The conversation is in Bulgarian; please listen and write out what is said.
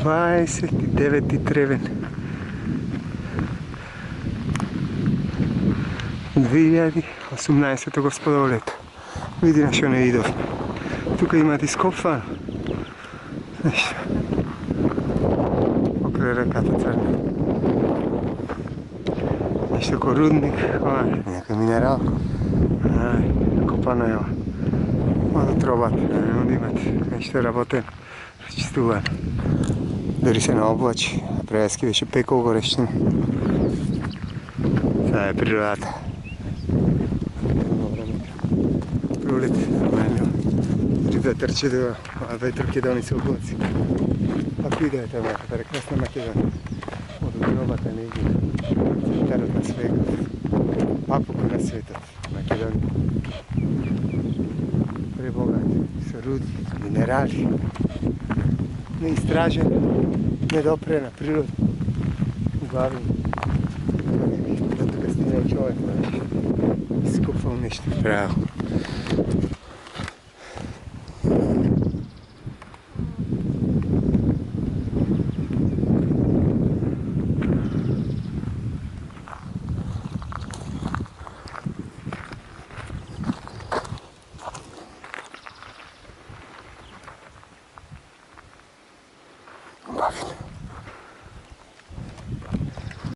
29. тревен 2018 господово лето. Види на што не видов. Тука имат ископвано нешто покрај реката Црна. Нешто ко рудник, некој минерал. Копано е ова. Водотробата, онде имат нешто работено, рачистувано. Дори се наоблачи, прески беше пекол горещина. Таа е природата. Пролет, нормално. Дори да трчи до ветер ќе донесе облаци. Ако и да е таа прекрасна Македонија. Водотробата не иде. Центарот на светот. Папуко на светот. Македонија. Пребогат со руди, минерали. Неистражен, недопрена природа. Углавен. Да тука стигне човек, искупвал нешто право.